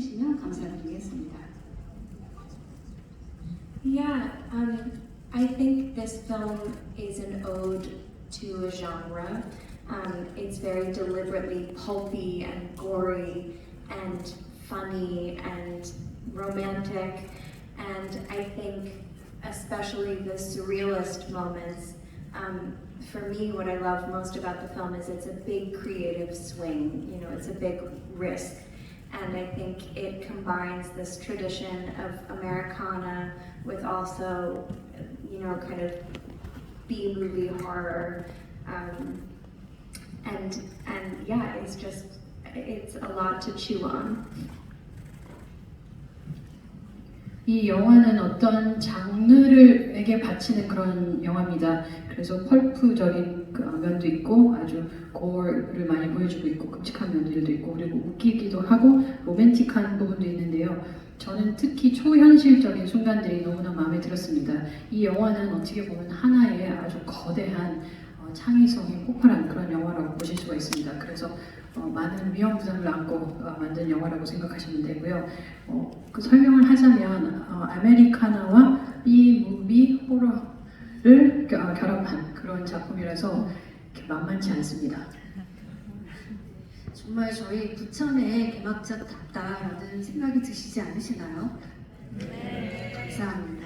해주시면 감사드리겠습니다. Yeah, I think this film is an ode to a genre. It's very deliberately pulpy and gory and funny and romantic, and I think especially the surrealist moments. For me, what I love most about the film is it's a big creative swing, you know, it's a big risk. And I think it combines this tradition of Americana with also, you know, kind of B-movie horror. And yeah, it's a lot to chew on. 이 영화는 어떤 장르를에게 바치는 그런 영화입니다. 그래서 펄프적인 면도 있고 아주 고어를 많이 보여주고 있고 끔찍한 면들도 있고 그리고 웃기기도 하고 로맨틱한 부분도 있는데요. 저는 특히 초현실적인 순간들이 너무나 마음에 들었습니다. 이 영화는 어떻게 보면 하나의 아주 거대한 창의성이 폭발한 그런 영화라고 보실 수가 있습니다. 그래서 많은 위험 부담을 안고 만든 영화라고 생각하시면 되고요. 그 설명을 하자면 아메리카나와 B-무비 호러를 결합한 그런 작품이라서 만만치 않습니다. 정말 저희 부천의 개막작답다라는 생각이 드시지 않으시나요? 네. 감사합니다.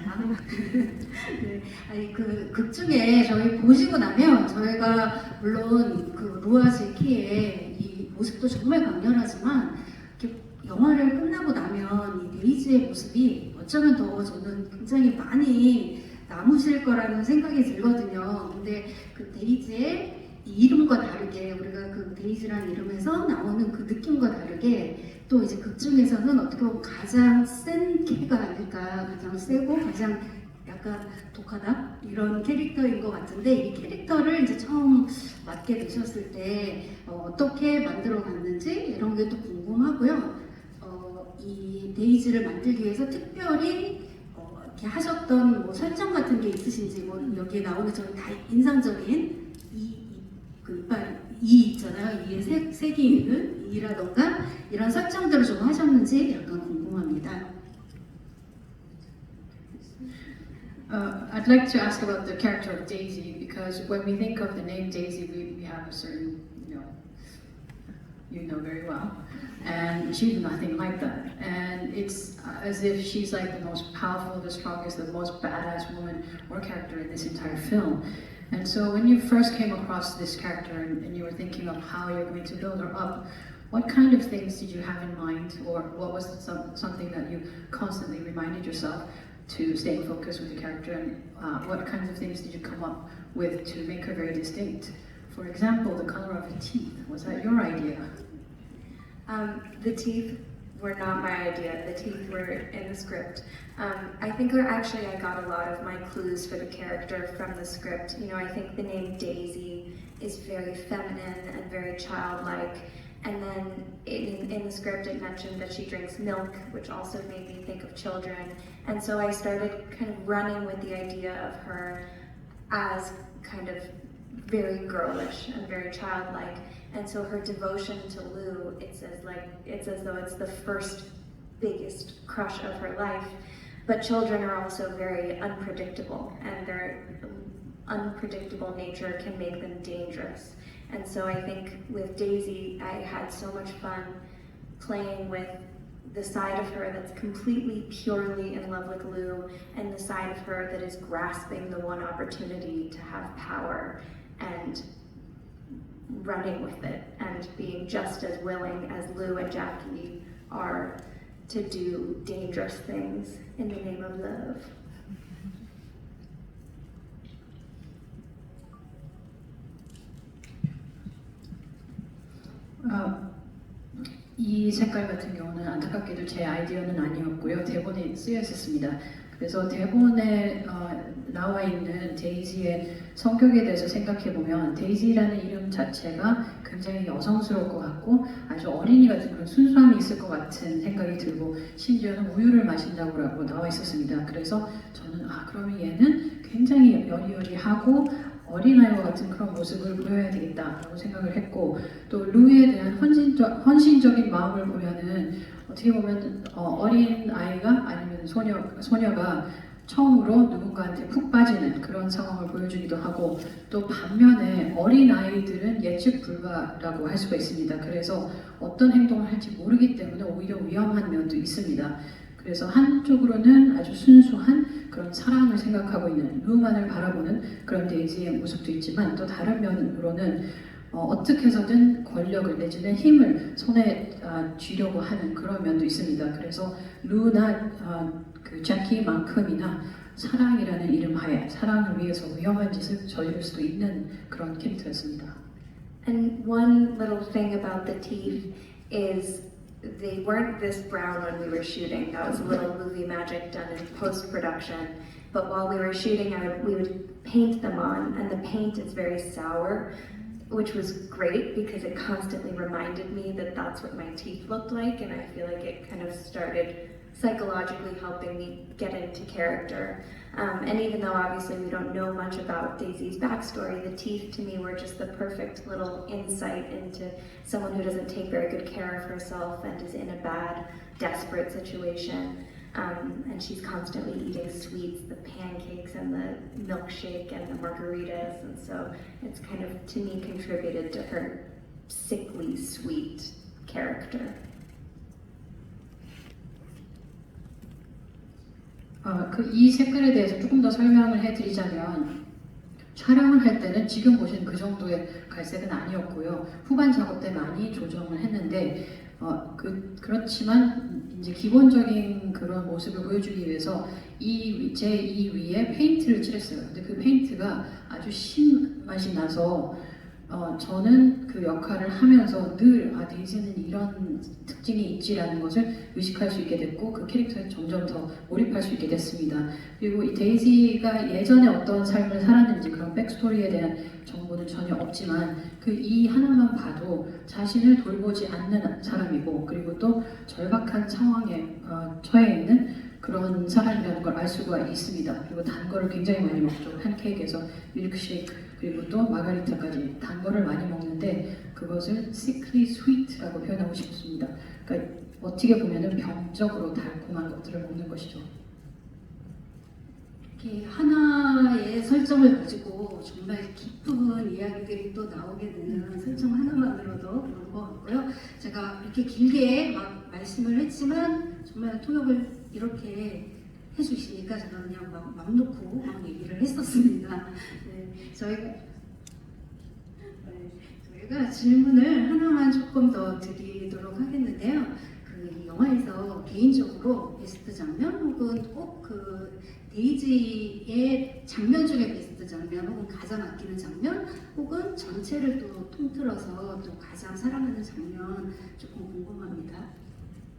네, 아니 그 극 중에 저희 보시고 나면 저희가 물론 그 로아 제키의 이 모습도 정말 강렬하지만 이렇게 영화를 끝나고 나면 이 데이지의 모습이 어쩌면 더 저는 굉장히 많이 남으실 거라는 생각이 들거든요. 근데 그 데이지의 이 이름과 다르게 우리가 그 데이지라는 이름에서 나오는 그 느낌과 다르게 또 이제 극 중에서는 어떻게 보면 가장 센 캐가 아닐까, 가장 세고 가장 약간 독하다 이런 캐릭터인 것 같은데 이 캐릭터를 이제 처음 맡게 되셨을 때 어떻게 만들어 갔는지 이런 게 또 궁금하고요. 이 데이지를 만들기 위해서 특별히 이렇게 하셨던 뭐 설정 같은 게 있으신지 뭐 여기에 나오는 저는 다 인상적인 그 이빨 이 있잖아요. 이에 색이 있는 이라던가 이런 설정들을 좀 하셨는지 약간 궁금합니다. I'd like to ask about the character of Daisy because when we think of the name Daisy, we have a certain, you know very well, and she's nothing like that. And it's as if she's like the most powerful, the strongest, the most badass woman or character in this entire film. And so when you first came across this character and you were thinking of how you're going to build her up, what kind of things did you have in mind, or what was something that you constantly reminded yourself to stay focused with the character, and what kinds of things did you come up with to make her very distinct? For example, the color of her teeth, was that your idea? The teeth were not my idea. The teeth were in the script. I think I got a lot of my clues for the character from the script. You know, I think the name Daisy is very feminine and very childlike. And then in the script it mentioned that she drinks milk, which also made me think of children. And so I started kind of running with the idea of her as kind of very girlish and very childlike. And so her devotion to Lou, it's as though it's the first biggest crush of her life. But children are also very unpredictable, and their unpredictable nature can make them dangerous. And so I think with Daisy, I had so much fun playing with the side of her that's completely purely in love with Lou, and the side of her that is grasping the one opportunity to have power and running with it and being just as willing as Lou and Jackie are to do dangerous things in the name of love. 이 색깔 같은 경우는 안타깝게도 제 아이디어는 아니었고요. 대본에 쓰여 있었습니다. 그래서 대본에 나와 있는 데이지의 성격에 대해서 생각해 보면 데이지라는 이름 자체가 굉장히 여성스러울 것 같고 아주 어린이 같은 그런 순수함이 있을 것 같은 생각이 들고 심지어는 우유를 마신다고 나와 있었습니다. 그래서 저는 그러면 얘는 굉장히 여리여리하고 어린아이와 같은 그런 모습을 보여야 되겠다라고 생각을 했고 또 루에 대한 헌신적인 마음을 보면은 어떻게 보면 어린 아이가 아니면 소녀가 처음으로 누군가한테 푹 빠지는 그런 상황을 보여주기도 하고 또 반면에 어린 아이들은 예측 불가라고 할 수가 있습니다. 그래서 어떤 행동을 할지 모르기 때문에 오히려 위험한 면도 있습니다. 그래서 한쪽으로는 아주 순수한 그런 사랑을 생각하고 있는 루만을 바라보는 그런 데이지의 모습도 있지만 또 다른 면으로는 어떻게 해서든 권력을 내지는 힘을 손에 쥐려고 하는 그런 면도 있습니다. 그래서 루나 그 자키만큼이나 사랑이라는 이름 하에 사랑을 위해서 위험한 짓을 저지를 수도 있는 그런 캐릭터였습니다. And one little thing about the teeth is they weren't this brown when we were shooting. That was a little movie magic done in post-production. But while we were shooting, we would paint them on, and the paint is very sour, which was great because it constantly reminded me that that's what my teeth looked like, and I feel like it kind of started psychologically helping me get into character. And even though obviously we don't know much about Daisy's backstory, the teeth to me were just the perfect little insight into someone who doesn't take very good care of herself and is in a bad, desperate situation. And she's constantly eating sweets, the pancakes and the milkshake and the margaritas, and so it's kind of, to me, contributed to her sickly sweet character. 이 색깔에 대해서 조금 더 설명을 해드리자면 촬영을 할 때는 지금 보신 그 정도의 갈색은 아니었고요. 후반 작업 때 많이 조정을 했는데 그렇지만 이제 기본적인 그런 모습을 보여주기 위해서 제2 위에 페인트를 칠했어요. 근데 그 페인트가 아주 신맛이 나서 저는 그 역할을 하면서 늘 데이지는 이런 특징이 있지라는 것을 의식할 수 있게 됐고 그 캐릭터에 점점 더 몰입할 수 있게 됐습니다. 그리고 이 데이지가 예전에 어떤 삶을 살았는지 그런 백스토리에 대한 정보는 전혀 없지만 그 이 하나만 봐도 자신을 돌보지 않는 사람이고 그리고 또 절박한 상황에 처해 있는 그런 사람이라는 걸 알 수가 있습니다. 그리고 단 거를 굉장히 많이 먹죠. 팬케이크에서 밀크쉐이크 그리고 또 마가리타까지 단 거를 많이 먹는데 그것을 sickly sweet라고 표현하고 싶습니다. 그러니까 어떻게 보면은 병적으로 달콤한 것들을 먹는 것이죠. 이렇게 하나의 설정을 가지고 정말 깊은 이야기들이 또 나오게 되는 설정 하나만으로도 그런 것 같고요. 제가 이렇게 길게 막 말씀을 했지만 정말 통역을 이렇게 해주시니까 제가 그냥 막 놓고 막 얘기를 했었습니다. 네, 저희가 질문을 하나만 조금 더 드리도록 하겠는데요. 그 영화에서 개인적으로 베스트 장면 혹은 꼭 그 데이지의 장면 중에 베스트 장면 혹은 가장 아끼는 장면 혹은 전체를 또 통틀어서 또 가장 사랑하는 장면 조금 궁금합니다.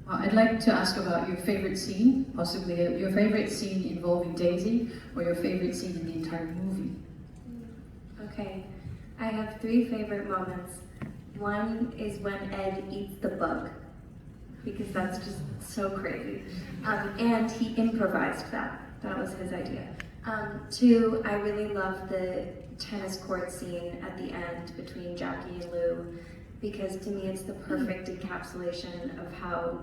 I'd like to ask about your favorite scene, possibly your favorite scene involving Daisy or your favorite scene in the entire movie. Okay, I have 3 favorite moments. One is when Ed eats the bug, because that's just so crazy. And he improvised that. That was his idea. 2, I really love the tennis court scene at the end between Jackie and Lou, because to me it's the perfect encapsulation of how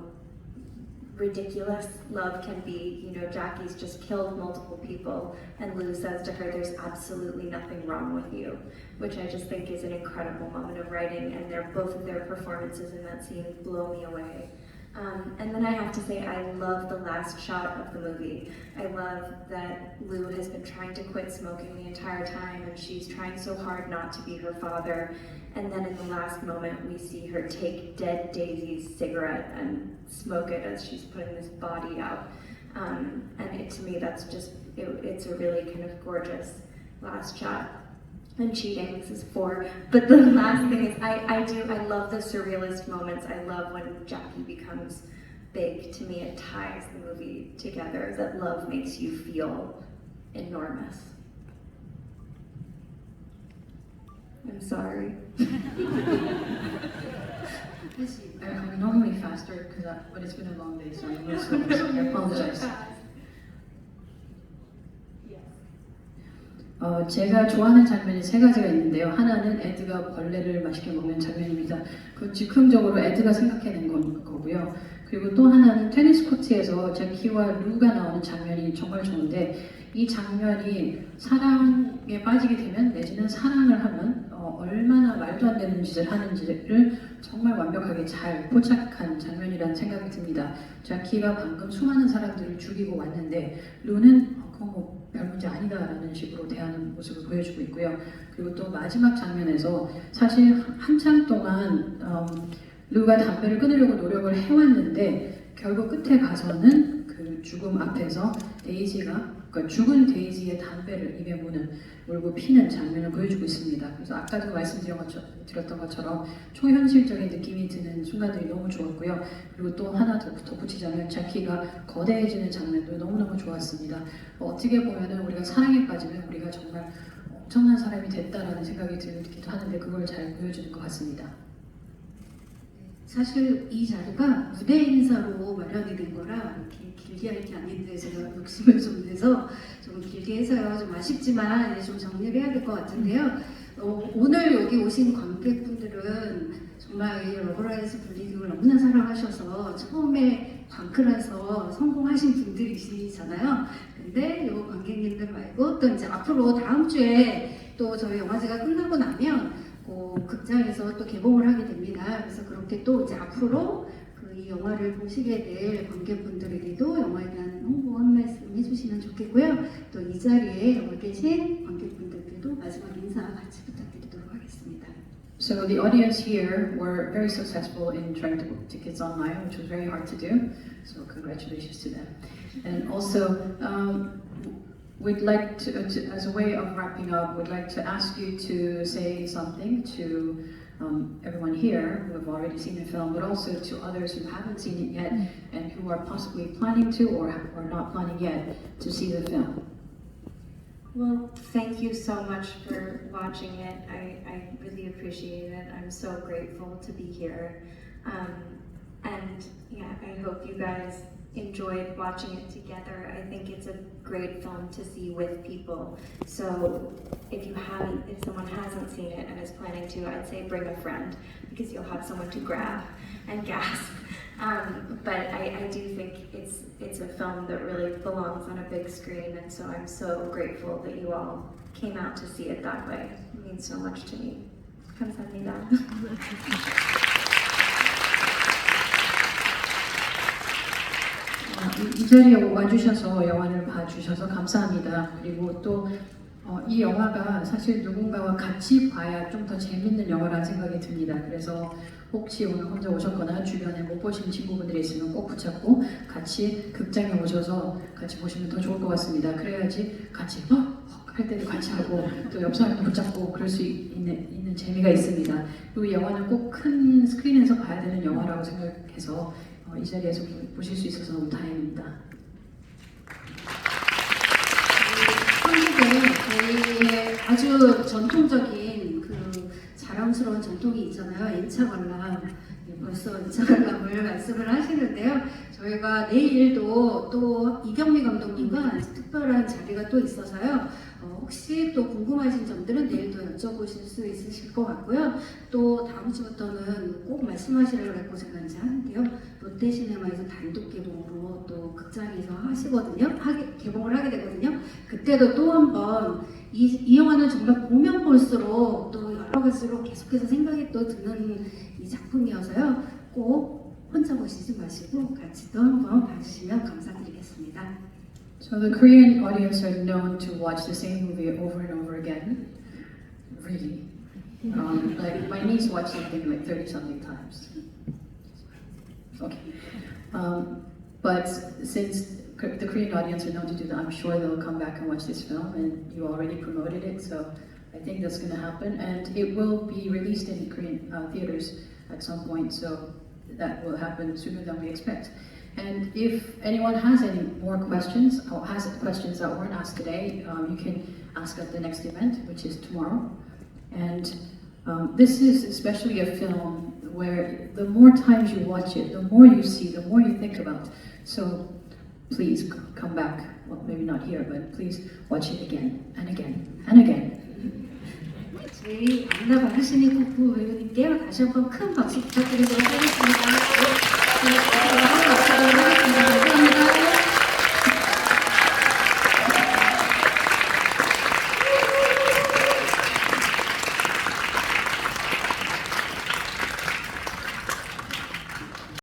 ridiculous love can be. You know, Jackie's just killed multiple people, and Lou says to her, "There's absolutely nothing wrong with you," which I just think is an incredible moment of writing, and both of their performances in that scene blow me away. And then I have to say, I love the last shot of the movie. I love that Lou has been trying to quit smoking the entire time, and she's trying so hard not to be her father. And then in the last moment, we see her take dead Daisy's cigarette and smoke it as she's putting this body out. And to me, that's just, it's a really kind of gorgeous last shot. I'm cheating, this is 4. But the last thing is, I love the surrealist moments. I love when Jackie becomes big. To me, it ties the movie together, that love makes you feel enormous. I'm sorry. I'm normally faster but it's been a long day, so I'm slow. I apologize. 제가 좋아하는 장면이 3가지가 있는데요. 하나는 에드가 벌레를 맛있게 먹는 장면입니다. 그 즉흥적으로 에드가 생각해낸 거고요. 그리고 또 하나는 테니스 코트에서 제키와 루가 나오는 장면이 정말 좋은데 이 장면이 사랑에 빠지게 되면 내지는 사랑을 하면 얼마나 말도 안 되는 짓을 하는지를 정말 완벽하게 잘 포착한 장면이라는 생각이 듭니다. 제키가 방금 수많은 사람들을 죽이고 왔는데 루는 그건 뭐 별 문제 아니다라는 식으로 대하는 모습을 보여주고 있고요. 그리고 또 마지막 장면에서 사실 한참 동안 루가 담배를 끊으려고 노력을 해왔는데 결국 끝에 가서는 그 죽음 앞에서 데이지가 그러니까 죽은 데이지의 담배를 입에 물고 피는 장면을 보여주고 있습니다. 그래서 아까도 말씀드렸던 것처럼 초현실적인 느낌이 드는 순간들이 너무 좋았고요. 그리고 또 하나 더 덧붙이자면 자키가 거대해지는 장면도 너무너무 좋았습니다. 어떻게 보면은 우리가 사랑에 빠지면 우리가 정말 엄청난 사람이 됐다라는 생각이 들기도 하는데 그걸 잘 보여주는 것 같습니다. 사실 이 자리가 무대 인사로 마련이 된 거라 이렇게 길게 할 게 아닌데 제가 욕심을 좀 내서 좀 길게 해서요. 좀 아쉽지만 이제 좀 정리를 해야 될 것 같은데요. 오늘 여기 오신 관객분들은 정말 이 러브라이즈 블리딩을 너무나 사랑하셔서 처음에 광클해서 성공하신 분들이시잖아요. 근데 이 관객님들 말고 또 이제 앞으로 다음 주에 또 저희 영화제가 끝나고 나면 극장에서 또 개봉을 하게 됩니다. 그래서 그렇게 또 이제 앞으로 이 영화를 보시게 될 관객분들에게도 영화에 대한 홍보 한 말씀 해주시면 좋겠고요. 또 이 자리에 여기 계신 관객분들께도 마지막 인사 같이 부탁드리도록 하겠습니다. So the audience here were very successful in trying to book tickets online, which was very hard to do. So congratulations to them. And also, we'd like to, as a way of wrapping up, we'd like to ask you to say something to everyone here who have already seen the film, but also to others who haven't seen it yet and who are possibly planning to or not planning yet to see the film. Well, thank you so much for watching it. I really appreciate it. I'm so grateful to be here. And yeah, I hope you guys enjoyed watching it together. I think it's a great film to see with people. So if someone hasn't seen it and is planning to, I'd say bring a friend because you'll have someone to grab and gasp. But I do think it's a film that really belongs on a big screen, and so I'm so grateful that you all came out to see it that way. It means so much to me. 감사합니다. 이 자리에 와주셔서 영화를 봐주셔서 감사합니다. 그리고 또 이 영화가 사실 누군가와 같이 봐야 좀 더 재밌는 영화라는 생각이 듭니다. 그래서 혹시 오늘 혼자 오셨거나 주변에 못 보신 친구분들이 있으면 꼭 붙잡고 같이 극장에 오셔서 같이 보시면 더 좋을 것 같습니다. 그래야지 같이 할 때도 같이 하고 또 옆 사람도 붙잡고 그럴 수 있는 재미가 있습니다. 그리고 이 영화는 꼭 큰 스크린에서 봐야 되는 영화라고 생각해서 이 자리에서 보실 수 있어서 너무 다행입니다. 한국에 저희의 아주 전통적인 그 자랑스러운 전통이 있잖아요. 인차 관람. 벌써 인차 관람을 말씀을 하시는데요. 저희가 내일도 또 이경미 감독님과 특별한 자리가 또 있어서요. 혹시 또 궁금하신 점들은 내일도 여쭤보실 수 있으실 것 같고요. 또 다음 주부터는 꼭 말씀하시려고 했고 제가 이제 하는데요. 롯데시네마에서 단독 개봉으로 또 극장에서 하시거든요. 개봉을 하게 되거든요. 그때도 또 한번 이 영화는 정말 보면 볼수록 또 여러 가지로 계속해서 생각이 또 드는 이 작품이어서요. 꼭 혼자 보시지 마시고 같이 또 한번 봐주시면 감사드리겠습니다. So the Korean audience are known to watch the same movie over and over again. Really. Like my niece watched something like 30-something times. Okay. But since the Korean audience are known to do that, I'm sure they'll come back and watch this film, and you already promoted it, so I think that's going to happen. And it will be released in Korean theaters at some point, so that will happen sooner than we expect. And if anyone has any more questions, or has questions that weren't asked today, you can ask at the next event, which is tomorrow. And this is especially a film where the more times you watch it, the more you see, the more you think about. So please come back. Well, maybe not here, but please watch it again and again and again. 저희 안나 바르시니 국부 배우님께 다시 한번 큰 박수 부탁드리도록 하겠습니다. 한번 마치도록 하겠습니다.